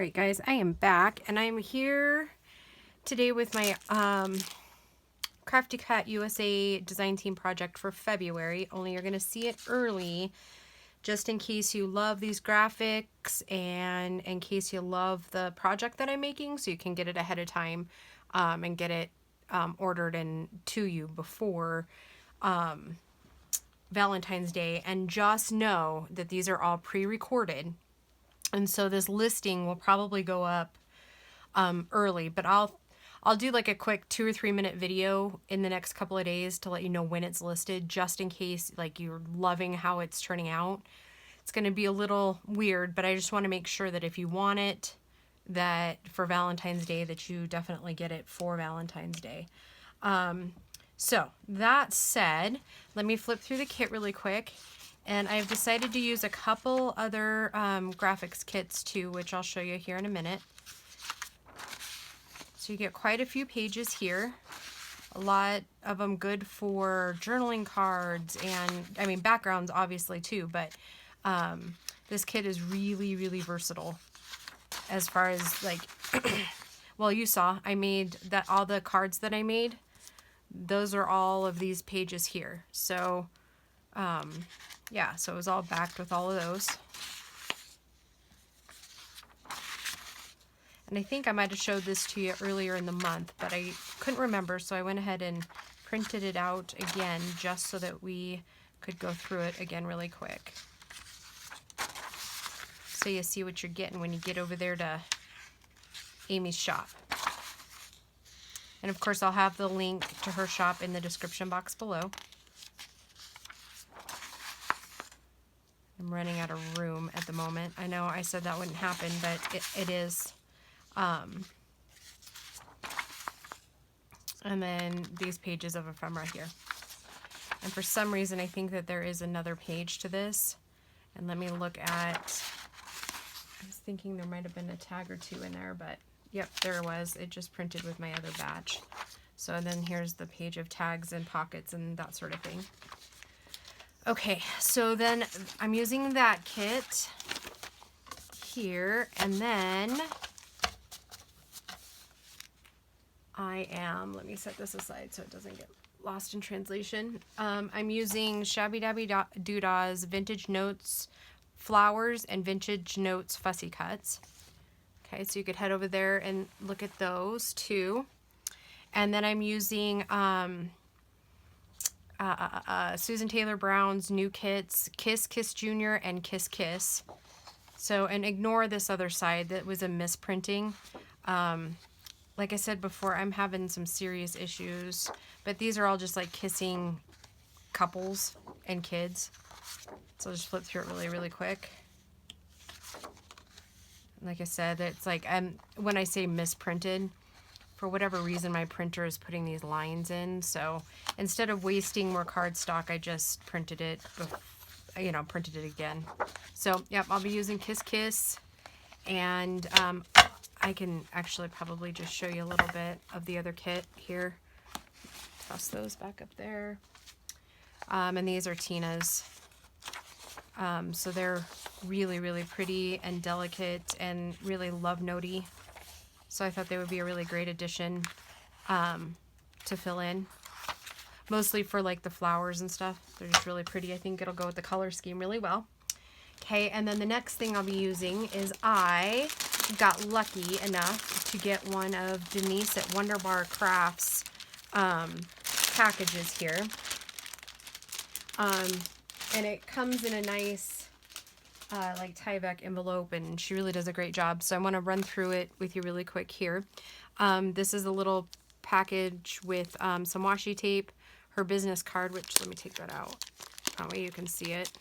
Alright guys, I am back and I'm here today with my Crafty Cat USA design team project for February, only you're going to see it early just in case you love these graphics and in case you love the project that I'm making, so you can get it ahead of time and get it ordered and to you before Valentine's Day. And just know that these are all pre-recorded. And so this listing will probably go up early, but I'll do like a quick 2 or 3 minute video in the next couple of days to let you know when it's listed, just in case like you're loving how it's turning out. It's going to be a little weird, but I just want to make sure that if you want it, that for Valentine's Day, that you definitely get it for Valentine's Day. So that said, let me flip through the kit really quick. And I've decided to use a couple other graphics kits too, which I'll show you here in a minute. So you get quite a few pages here. A lot of them good for journaling cards and, I mean, backgrounds obviously too, but this kit is really, really versatile as far as like, well, you saw, I made that, all the cards that I made, those are all of these pages here. So, yeah, so it was all backed with all of those. And I think I might have showed this to you earlier in the month, but I couldn't remember, so I went ahead and printed it out again just so that we could go through it again really quick. So you see what you're getting when you get over there to Amy's shop. And of course I'll have the link to her shop in the description box below. I'm running out of room at the moment. I know I said that wouldn't happen, but it is. And then these pages of ephemera here. And for some reason, I think that there is another page to this. And let me look at, I was thinking there might have been a tag or two in there, but yep, there it was. It just printed with my other batch. So then here's the page of tags and pockets and that sort of thing. Okay, so then I'm using that kit here, and then I am, let me set this aside so it doesn't get lost in translation. I'm using Shabby Dabby Doodah's Vintage Notes Flowers and Vintage Notes Fussy Cuts. Okay, so you could head over there and look at those too. And then I'm using Susan Taylor Brown's new kits, Kiss Kiss Jr. and Kiss Kiss. So, and ignore this other side that was a misprinting. Like I said before, I'm having some serious issues, but these are all just like kissing couples and kids. So I'll just flip through it really, really quick. Like I said, it's like, when I say misprinted, for whatever reason, my printer is putting these lines in. So instead of wasting more cardstock, I just printed it, you know, printed it again. So, yep, I'll be using Kiss Kiss. And I can actually probably just show you a little bit of the other kit here. Toss those back up there. And these are Tina's. So they're really, really pretty and delicate and really love notey. So I thought they would be a really great addition to fill in. Mostly for like the flowers and stuff. They're just really pretty. I think it'll go with the color scheme really well. Okay, and then the next thing I'll be using is I got lucky enough to get one of Denise at Wonderbar Crafts packages here. And it comes in a nice like Tyvek envelope, and she really does a great job. So I want to run through it with you really quick here. This is a little package with some washi tape, her business card, which let me take that out. That way you can see it.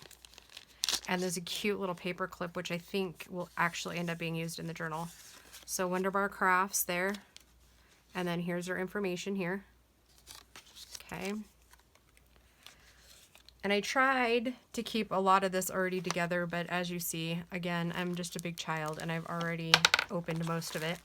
And there's a cute little paper clip, which I think will actually end up being used in the journal. So Wonderbar Crafts there. And then here's her information here. Okay. And I tried to keep a lot of this already together, but as you see, again, I'm just a big child and I've already opened most of it.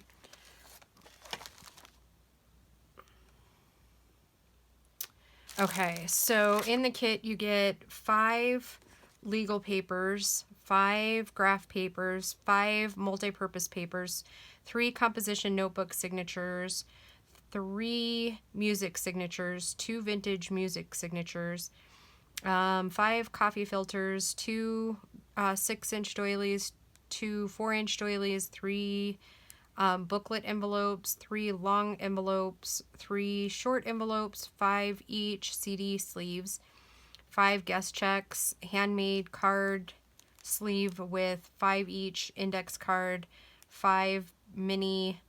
Okay, so in the kit you get 5 legal papers, 5 graph papers, 5 multi-purpose papers, 3 composition notebook signatures, 3 music signatures, 2 vintage music signatures, 5 coffee filters, 2 6-inch doilies, 2 4-inch doilies, 3 booklet envelopes, 3 long envelopes, 3 short envelopes, 5 each CD sleeves, 5 guest checks, handmade card sleeve with 5 each index card, 5 mini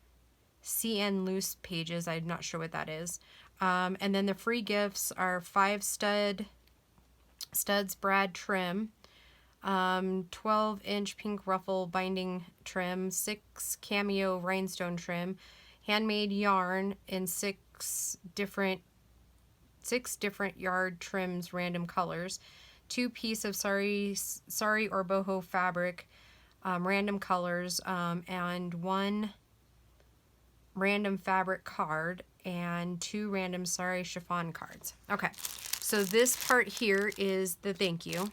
CN loose pages. I'm not sure what that is. And then the free gifts are 5 studs brad trim, 12-inch pink ruffle binding trim, 6 cameo rhinestone trim, handmade yarn in 6 different yard trims, random colors, 2 piece of sari or boho fabric, random colors, and 1 random fabric card, and 2 random sari chiffon cards. Okay, so this part here is the thank you.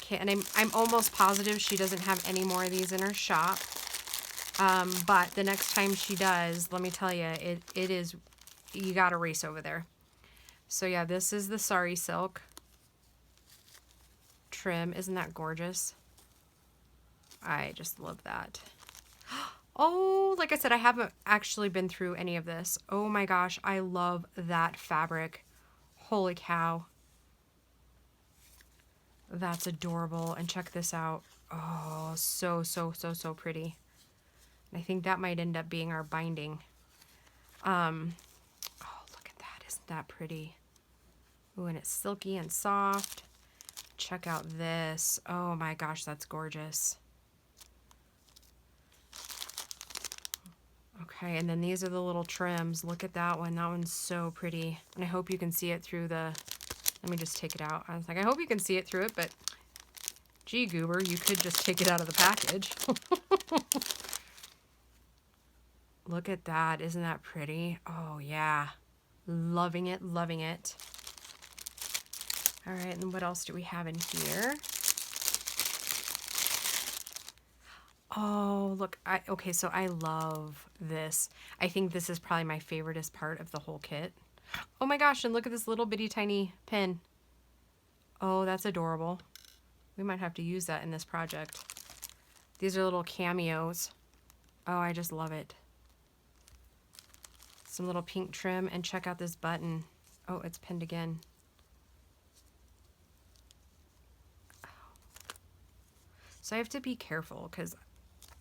Okay, and I'm almost positive she doesn't have any more of these in her shop. But the next time she does, let me tell you, it is, you gotta race over there. So yeah, this is the sari silk trim. Isn't that gorgeous? I just love that. Oh, like I said, I haven't actually been through any of this. Oh my gosh, I love that fabric. Holy cow. That's adorable. And check this out. Oh, so pretty. I think that might end up being our binding. Oh, look at that. Isn't that pretty? Ooh, and it's silky and soft. Check out this. Oh my gosh, that's gorgeous. Okay, and then these are the little trims. Look at that one. That one's so pretty. And I hope you can see it through the... Let me just take it out. I was like, I hope you can see it through it, but... Gee, goober, you could just take it out of the package. Look at that. Isn't that pretty? Oh, yeah. Loving it, loving it. All right, and what else do we have in here? Oh, look. Okay, so I love this. I think this is probably my favoriteest part of the whole kit. Oh my gosh, and look at this little bitty tiny pin. Oh, that's adorable. We might have to use that in this project. These are little cameos. Oh, I just love it. Some little pink trim, and check out this button. Oh, it's pinned again. So I have to be careful because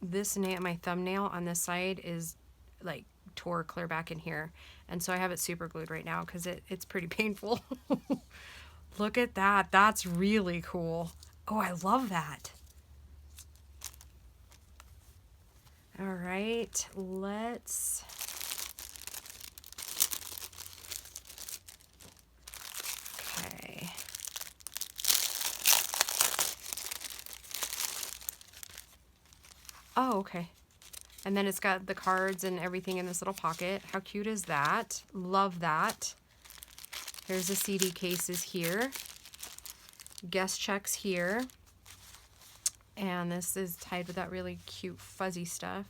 this nail, my thumbnail on this side is like tore clear back in here. And so I have it super glued right now because it's pretty painful. Look at that. That's really cool. Oh, I love that. All right, let's... Okay. Oh, okay. And then it's got the cards and everything in this little pocket. How cute is that? Love that. There's the CD cases here. Guest checks here. And this is tied with that really cute fuzzy stuff.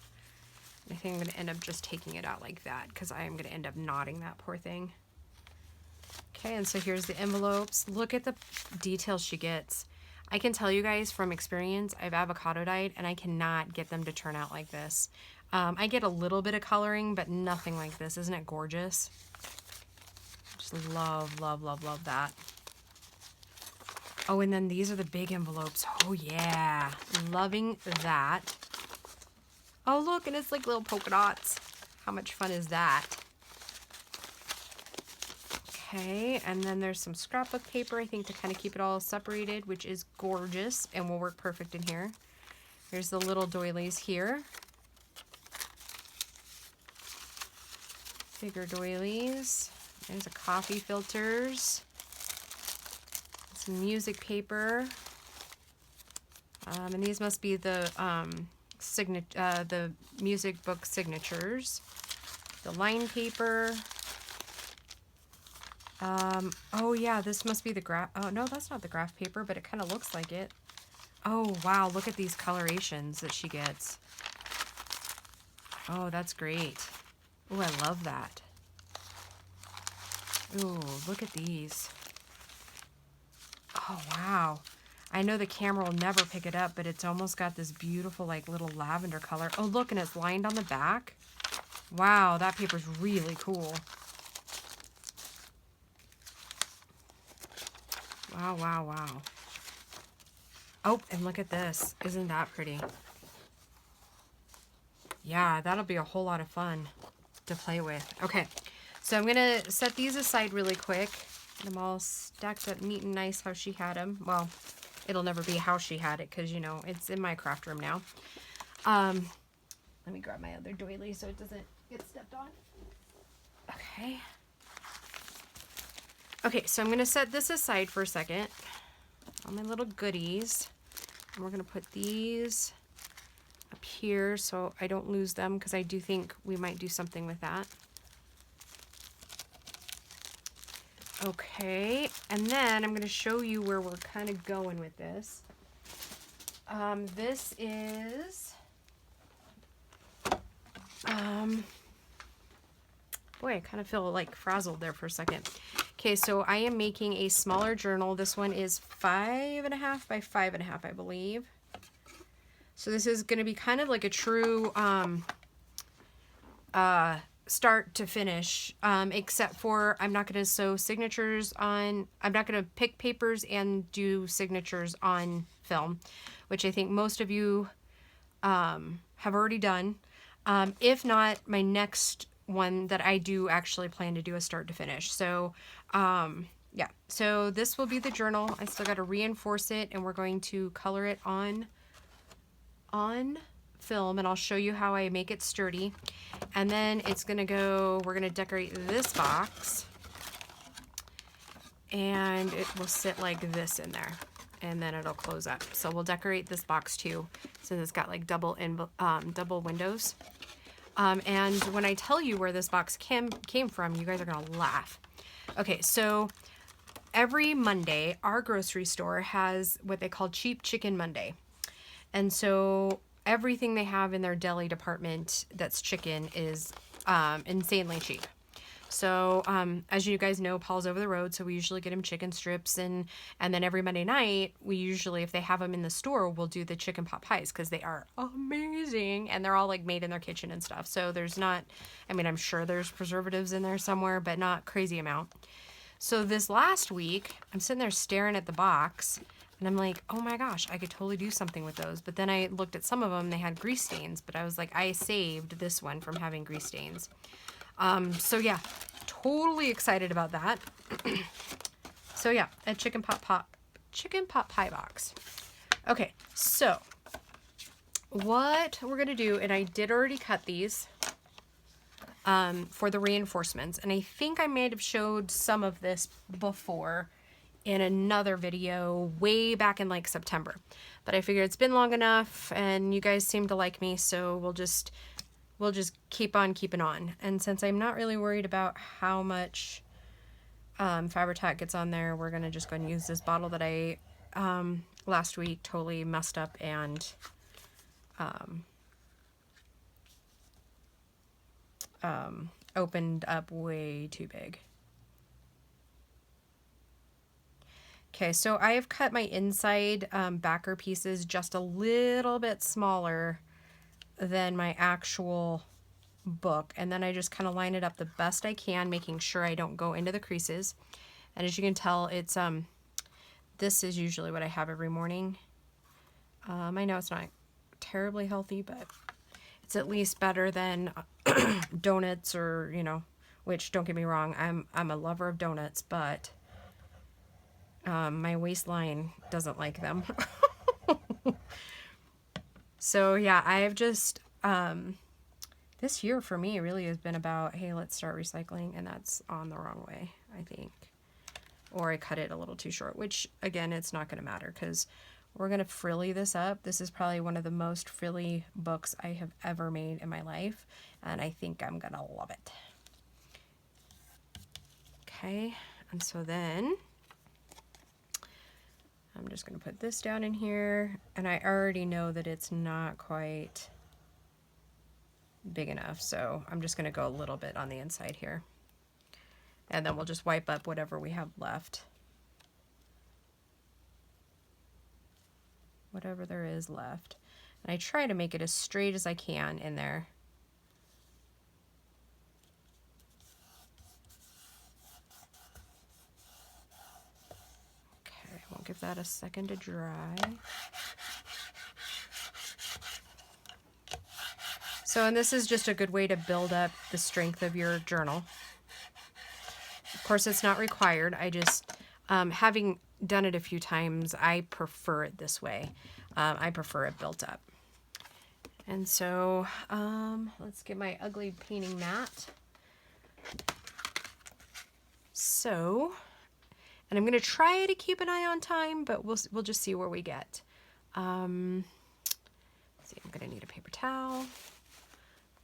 I think I'm going to end up just taking it out like that because I am going to end up knotting that poor thing. Okay, and so here's the envelopes. Look at the details she gets. I can tell you guys from experience, I've avocado dyed and I cannot get them to turn out like this. I get a little bit of coloring, but nothing like this. Isn't it gorgeous? Just love, love, love, love that. Oh, and then these are the big envelopes. Oh, yeah. Loving that. Oh, look, and it's like little polka dots. How much fun is that? Okay, and then there's some scrapbook paper, I think, to kind of keep it all separated, which is gorgeous and will work perfect in here. There's the little doilies here. Bigger doilies. There's a coffee filters. Some music paper. And these must be the the music book signatures. The line paper. Oh yeah, this must be the graph. Oh no, that's not the graph paper, but it kind of looks like it. Oh wow, look at these colorations that she gets. Oh, that's great. Oh, I love that. Oh, look at these. Oh wow. I know the camera will never pick it up, but it's almost got this beautiful like little lavender color. Oh look, and it's lined on the back. Wow, that paper's really cool. Wow, wow, wow. Oh, and look at this. Isn't that pretty? Yeah, that'll be a whole lot of fun to play with. Okay, so I'm gonna set these aside really quick. Get them all stacked up neat and nice how she had them. Well, it'll never be how she had it because, you know, it's in my craft room now. Let me grab my other doily so it doesn't get stepped on. Okay. Okay, so I'm gonna set this aside for a second. All my little goodies. And we're gonna put these up here so I don't lose them because I do think we might do something with that. Okay, and then I'm going to show you where we're kind of going with this. This is, boy, I kind of feel like frazzled there for a second. Okay, so I am making a smaller journal. This one is 5.5 by 5.5, I believe. So this is going to be kind of like a true start to finish, except for I'm not going to sew signatures on, I'm not going to pick papers and do signatures on film, which I think most of you have already done. If not, my next one that I do actually plan to do a start to finish. So yeah, so this will be the journal. I still got to reinforce it, and we're going to color it on film, and I'll show you how I make it sturdy. And then it's gonna go, we're gonna decorate this box, and it will sit like this in there, and then it'll close up. So we'll decorate this box too, since it's got like double windows. And when I tell you where this box came from, you guys are gonna laugh. Okay, so every Monday, our grocery store has what they call Cheap Chicken Monday. And so everything they have in their deli department that's chicken is insanely cheap. So as you guys know, Paul's over the road, so we usually get him chicken strips, and then every Monday night, we usually, if they have them in the store, we'll do the chicken pot pies because they are amazing, and they're all like made in their kitchen and stuff. So there's not, I mean, I'm sure there's preservatives in there somewhere, but not crazy amount. So this last week, I'm sitting there staring at the box, and I'm like, oh my gosh, I could totally do something with those. But then I looked at some of them, they had grease stains, but I was like, I saved this one from having grease stains. So yeah, totally excited about that. So yeah, a chicken pot pie box. Okay, so what we're gonna do, and I did already cut these for the reinforcements, and I think I may have showed some of this before in another video way back in like September, but I figured it's been long enough and you guys seem to like me, so we'll just keep on keeping on. And since I'm not really worried about how much Fabri-Tac gets on there, we're gonna just go and use this bottle that I last week totally messed up and opened up way too big. Okay, so I have cut my inside backer pieces just a little bit smaller than my actual book, and then I just kind of line it up the best I can, making sure I don't go into the creases. And as you can tell, it's this is usually what I have every morning. I know it's not terribly healthy, but it's at least better than donuts, or, you know, which, don't get me wrong, I'm a lover of donuts, but my waistline doesn't like them. So yeah, I've just this year for me really has been about, hey, let's start recycling, and that's on the wrong way, I think. Or I cut it a little too short, which again, it's not going to matter because we're going to frilly this up. This is probably one of the most frilly books I have ever made in my life, and I think I'm going to love it. Okay, And so then I'm just going to put this down in here, and I already know that it's not quite big enough, so I'm just going to go a little bit on the inside here. And then we'll just wipe up whatever we have left. Whatever there is left. And I try to make it as straight as I can in there. Okay, we'll give that a second to dry. So, and this is just a good way to build up the strength of your journal. Of course, it's not required. I just, having done it a few times, I prefer it this way. I prefer it built up. And so, let's get my ugly painting mat. So, and I'm going to try to keep an eye on time, but we'll just see where we get. Let's see, I'm going to need a paper towel.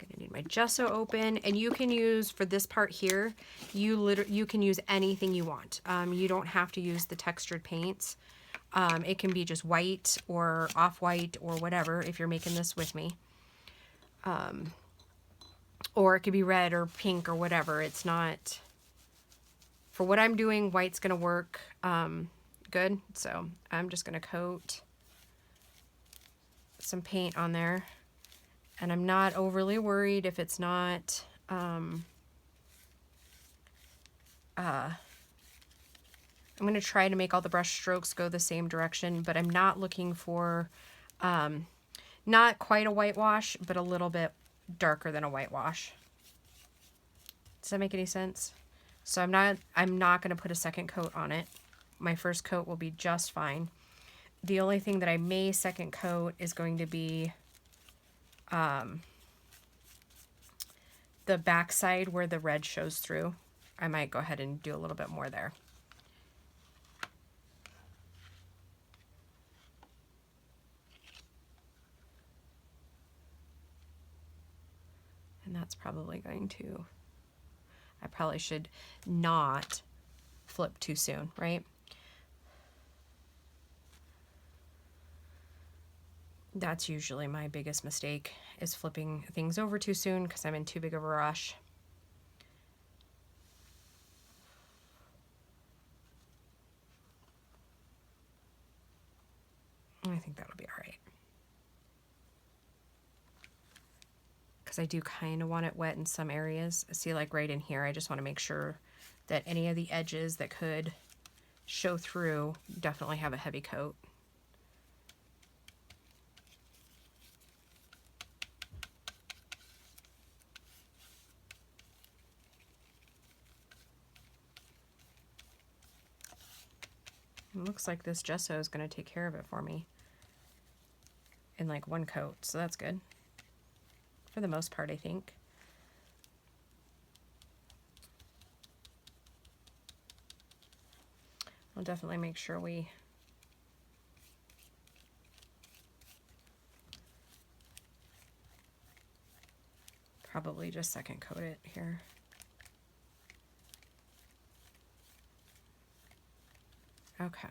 I'm going to need my gesso open, and you can use, for this part here, you can use anything you want. You don't have to use the textured paints. It can be just white or off-white or whatever if you're making this with me. Or it could be red or pink or whatever. It's not, for what I'm doing, white's going to work good. So I'm just going to coat some paint on there. And I'm not overly worried if it's not, I'm going to try to make all the brush strokes go the same direction, but I'm not looking for, not quite a whitewash, but a little bit darker than a whitewash. Does that make any sense? So I'm not going to put a second coat on it. My first coat will be just fine. The only thing that I may second coat is going to be the back side where the red shows through. I might go ahead and do a little bit more there. And that's probably going to, I probably should not flip too soon, right? That's usually my biggest mistake, is flipping things over too soon because I'm in too big of a rush. I think that'll be all right. Because I do kind of want it wet in some areas. See, like right in here, I just want to make sure that any of the edges that could show through definitely have a heavy coat. It looks like this gesso is going to take care of it for me in like one coat, so that's good. For the most part, I think. I'll definitely make sure we probably just second coat it here. Okay.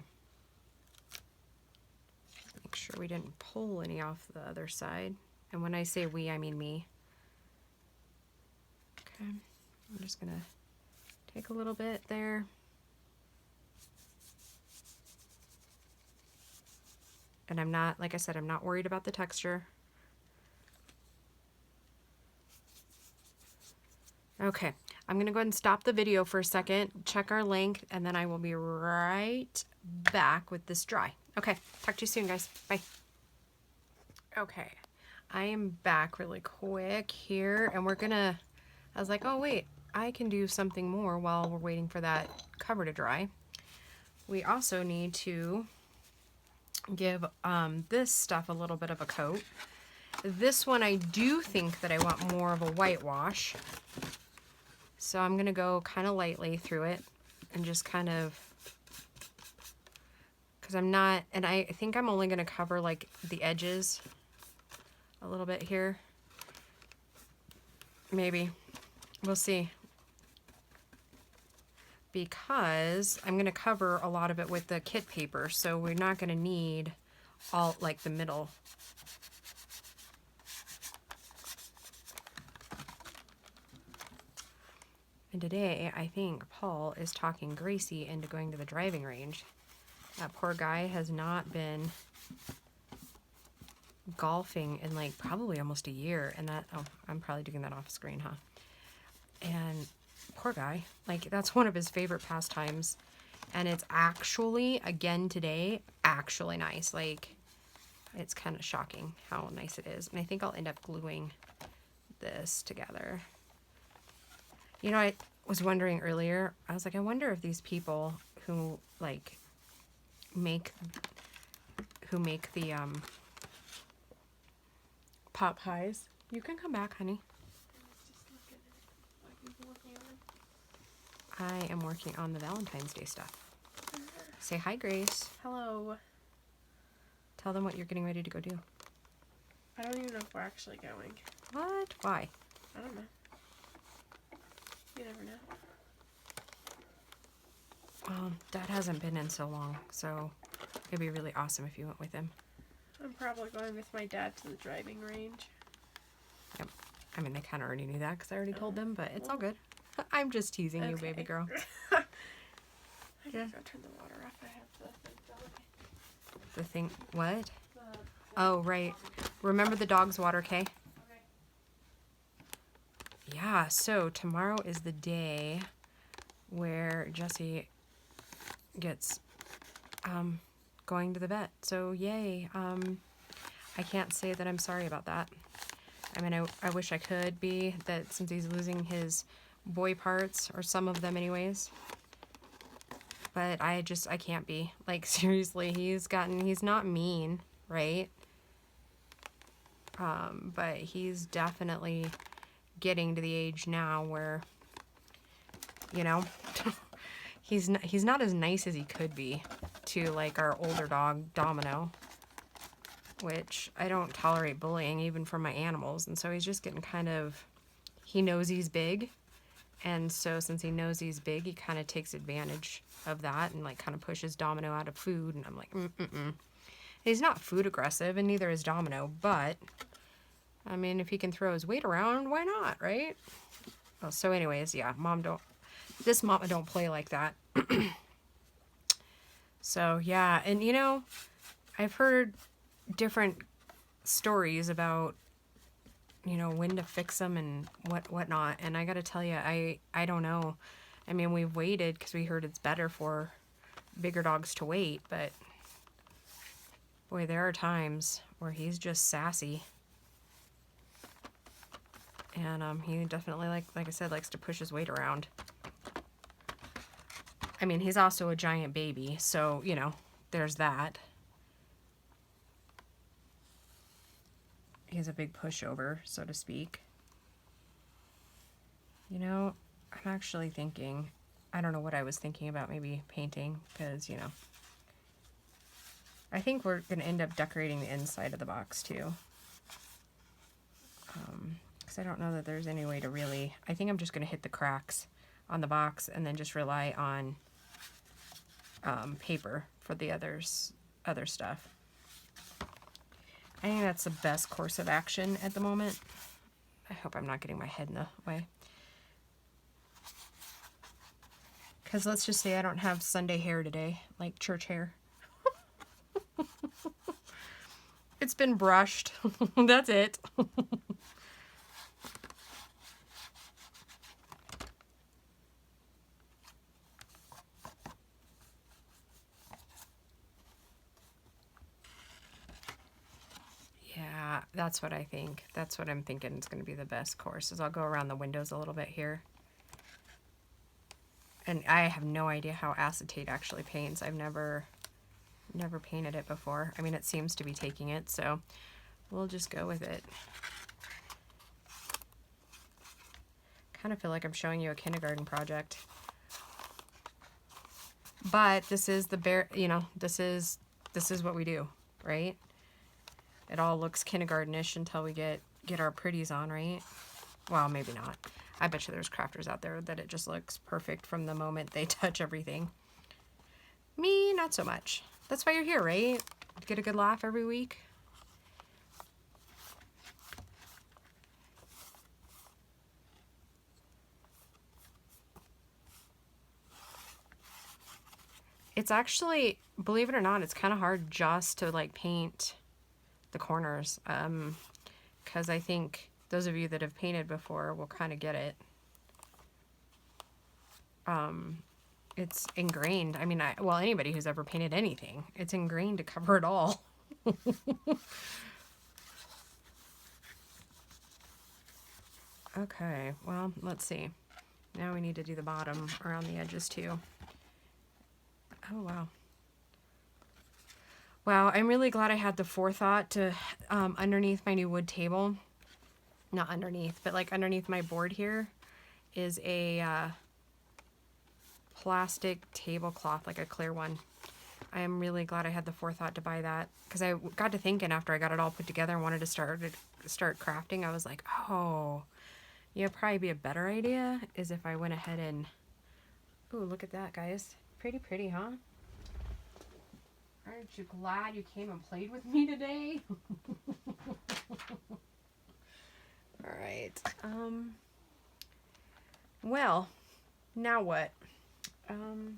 Make sure we didn't pull any off the other side. And when I say we, I mean me. Okay. I'm just going to take a little bit there. And I'm not, like I said, I'm not worried about the texture. Okay, I'm going to go ahead and stop the video for a second, check our length, and then I will be right back with this dry. Okay, talk to you soon, guys. Bye. Okay, I am back really quick here, and we're going to, I was like, oh, wait, I can do something more while we're waiting for that cover to dry. We also need to give this stuff a little bit of a coat. This one, I do think that I want more of a whitewash. So I'm going to go kind of lightly through it and just kind of, because I'm not, and I think I'm only going to cover like the edges a little bit here. Maybe. We'll see. because I'm going to cover a lot of it with the kit paper, so we're not going to need all, like, the middle. And today, I think Paul is talking Gracie into going to the driving range. That poor guy has not been golfing in, like, probably almost a year. And that, oh, I'm probably doing that off screen, huh? And poor guy, like, that's one of his favorite pastimes. And it's actually, again today, actually nice. Like, it's kind of shocking how nice it is. And I think I'll end up gluing this together. You know, I was wondering earlier, I was like, I wonder if these people who, like, make the pot pies. You can come back, honey. I am working on the Valentine's Day stuff. Say hi, Grace. Hello. Tell them what you're getting ready to go do. I don't even know if we're actually going. What? Why? I don't know. You never know. Well, Dad hasn't been in so long, so it'd be really awesome if you went with him. I'm probably going with my dad to the driving range. Yep. I mean, they kind of already knew that because I already told them, but it's all good. I'm just teasing you, baby girl. I gotta go turn the water off. I have the thing. The thing, what? Oh, right. Remember the dog's water, Kay? Okay. Yeah, so tomorrow is the day where Jesse gets going to the vet. So yay. I can't say that I'm sorry about that. I mean, I wish I could be, that since he's losing his boy parts, or some of them anyways. But I can't be. Like, seriously, he's not mean, right? But he's definitely getting to the age now where, you know, he's not as nice as he could be to, like, our older dog, Domino, which I don't tolerate bullying even from my animals. And so he's just getting kind of, he knows he's big. And so since he knows he's big, he kind of takes advantage of that and, like, kind of pushes Domino out of food. And I'm like, He's not food aggressive, and neither is Domino, but I mean, if he can throw his weight around, why not, right? Well, so anyways, yeah, this mama don't play like that. So, yeah, and you know, I've heard different stories about, you know, when to fix them and whatnot, and I gotta tell you, I don't know. I mean, we've waited because we heard it's better for bigger dogs to wait, but boy, there are times where he's just sassy. And he definitely, like I said, likes to push his weight around. I mean, he's also a giant baby, so, you know, there's that. He's a big pushover, so to speak. You know, I'm actually thinking, I don't know what I was thinking about, maybe painting, because, you know, I think we're going to end up decorating the inside of the box, too. Because I don't know that there's any way to really, I think I'm just going to hit the cracks on the box and then just rely on paper for the other stuff. I think that's the best course of action at the moment. I hope I'm not getting my head in the way. Because let's just say I don't have Sunday hair today, like church hair. It's been brushed. That's it. Yeah, that's what I think. That's what I'm thinking is going to be the best course, is I'll go around the windows a little bit here. And I have no idea how acetate actually paints. I've never painted it before. I mean, it seems to be taking it, so we'll just go with it. Kind of feel like I'm showing you a kindergarten project. But this is this is what we do, right? It all looks kindergartenish until we get our pretties on, right? Well, maybe not. I bet you there's crafters out there that it just looks perfect from the moment they touch everything. Me, not so much. That's why you're here, right? Get a good laugh every week. It's actually, believe it or not, it's kind of hard just to like paint the corners. Because I think those of you that have painted before will kind of get it. It's ingrained. I mean, well, anybody who's ever painted anything, it's ingrained to cover it all. Okay, well, let's see. Now we need to do the bottom around the edges too. Oh, wow. Wow, I'm really glad I had the forethought to, underneath my new wood table, not underneath, but like underneath my board here is a plastic tablecloth, like a clear one. I am really glad I had the forethought to buy that, because I got to thinking after I got it all put together and wanted to start crafting. I was like, oh, yeah, probably be a better idea is if I went ahead and, ooh, look at that, guys. Pretty, pretty, huh? Aren't you glad you came and played with me today? All right. Well, now what? Now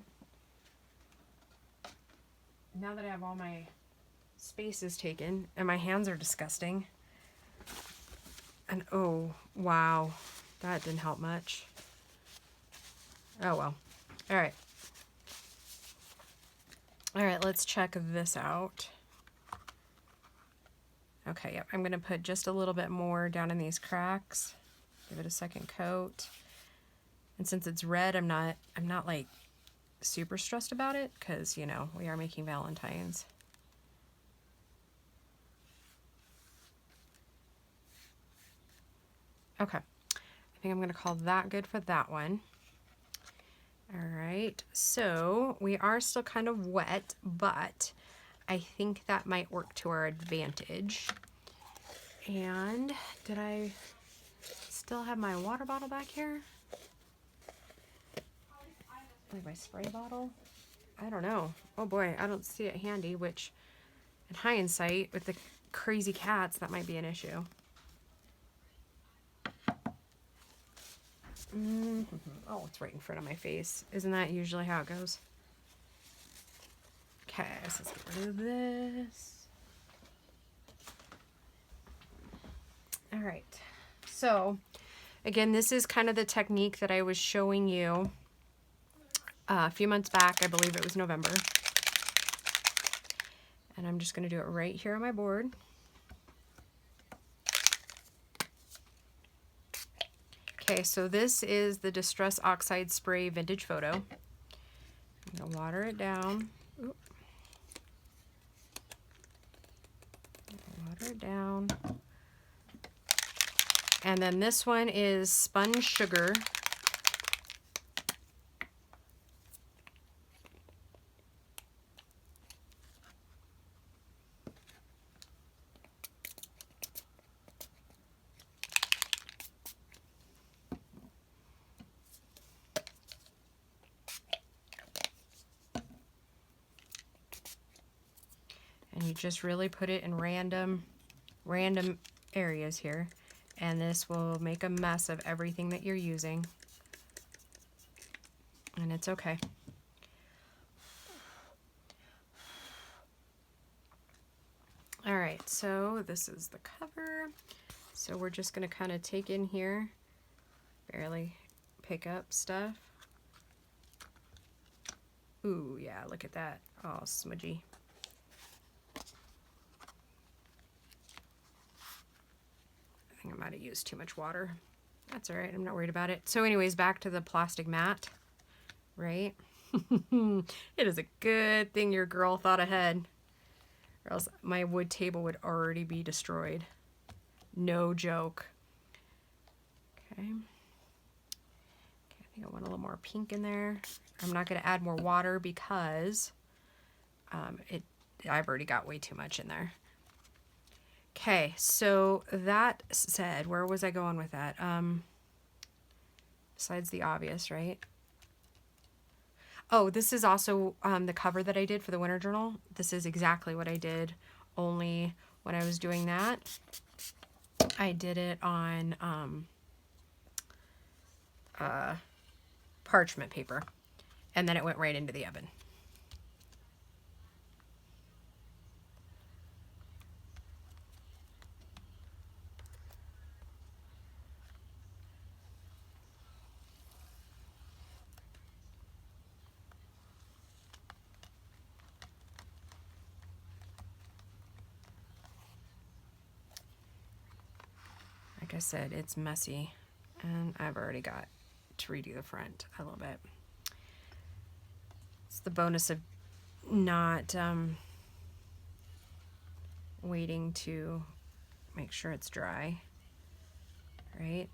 that I have all my spaces taken and my hands are disgusting. And oh, wow. That didn't help much. Oh, well. All right. All right, let's check this out. Okay, yep, I'm gonna put just a little bit more down in these cracks. Give it a second coat. And since it's red, I'm not like super stressed about it, because, you know, we are making Valentines. Okay, I think I'm gonna call that good for that one. All right, so we are still kind of wet, but I think that might work to our advantage. And did I still have my water bottle back here? Like my spray bottle? I don't know. Oh boy, I don't see it handy, which in hindsight, with the crazy cats, that might be an issue. Oh, it's right in front of my face. Isn't that usually how it goes? Okay, so let's get rid of this. All right. So, again, this is kind of the technique that I was showing you a few months back. I believe it was November. And I'm just going to do it right here on my board. Okay, so this is the Distress Oxide Spray Vintage Photo. I'm going to water it down. Oop. Water it down. And then this one is Spun Sugar. And you just really put it in random areas here. And this will make a mess of everything that you're using. And it's okay. All right, so this is the cover. So we're just gonna kind of take in here, barely pick up stuff. Ooh, yeah, look at that. Oh, smudgy. I think I might have used too much water. That's all right, I'm not worried about it. So anyways, back to the plastic mat, right? It is a good thing your girl thought ahead, or else my wood table would already be destroyed. No joke. Okay. I think I want a little more pink in there. I'm not gonna add more water because I've already got way too much in there. Okay, so that said, where was I going with that? besides the obvious, right? Oh, this is also the cover that I did for the winter journal. This is exactly what I did, only when I was doing that, I did it on parchment paper, and then it went right into the oven. Like I said, it's messy, and I've already got to redo the front a little bit. It's the bonus of not waiting to make sure it's dry, right?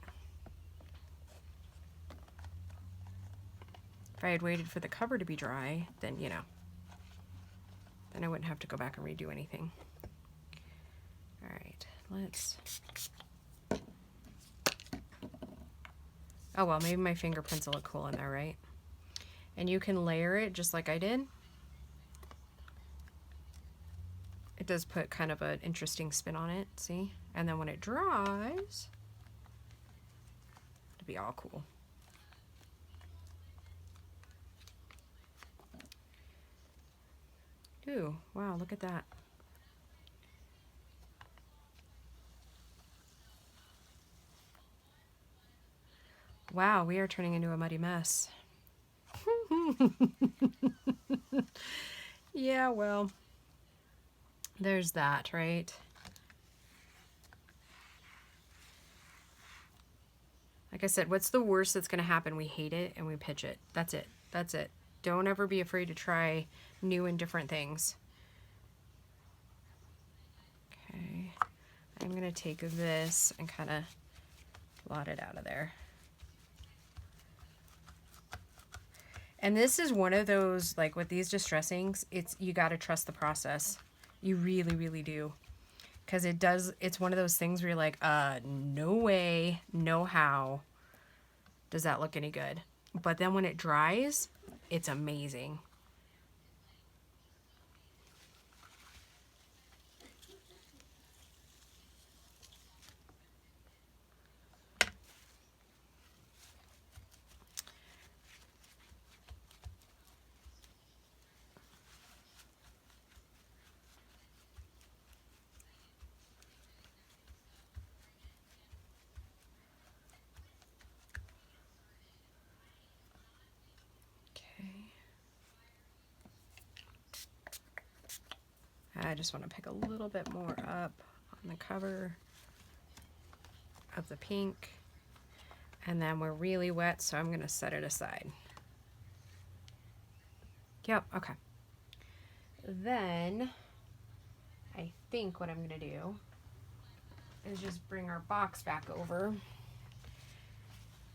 If I had waited for the cover to be dry, then, you know, then I wouldn't have to go back and redo anything. All right, let's... Oh, well, maybe my fingerprints will look cool in there, right? And you can layer it just like I did. It does put kind of an interesting spin on it, see? And then when it dries, it'll be all cool. Ooh, wow, look at that. Wow, we are turning into a muddy mess. Yeah, well, there's that, right? Like I said, what's the worst that's going to happen? We hate it and we pitch it. That's it. That's it. Don't ever be afraid to try new and different things. Okay. I'm going to take this and kind of blot it out of there. And this is one of those, like with these distressings, you got to trust the process. You really, really do. Because it's one of those things where you're like, no way, no how does that look any good. But then when it dries, it's amazing. I just want to pick a little bit more up on the cover of the pink. And then we're really wet, so I'm going to set it aside. Yep, okay. Then I think what I'm going to do is just bring our box back over.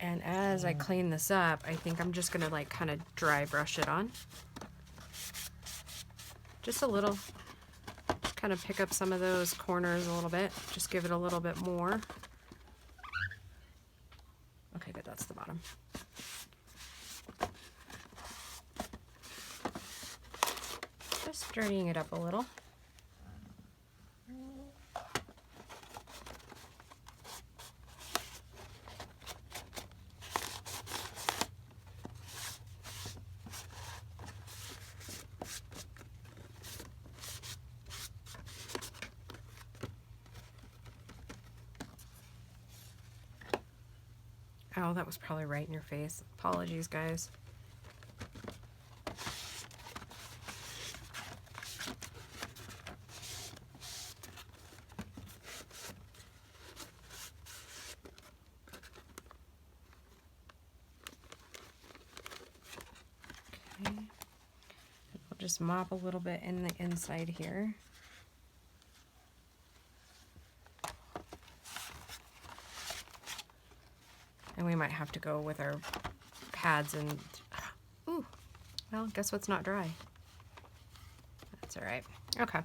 And as I clean this up, I think I'm just going to like kind of dry brush it on. Just a little. Kind of pick up some of those corners a little bit. Just give it a little bit more. Okay, good, that's the bottom. Just dirtying it up a little. Oh, that was probably right in your face. Apologies, guys. Okay. We'll just mop a little bit in the inside here. And we might have to go with our pads and, ooh, well, guess what's not dry? That's all right. Okay.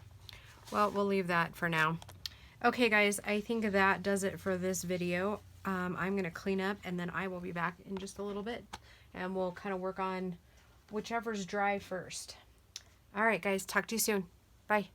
Well, we'll leave that for now. Okay, guys, I think that does it for this video. I'm going to clean up, and then I will be back in just a little bit. And we'll kind of work on whichever's dry first. All right, guys. Talk to you soon. Bye.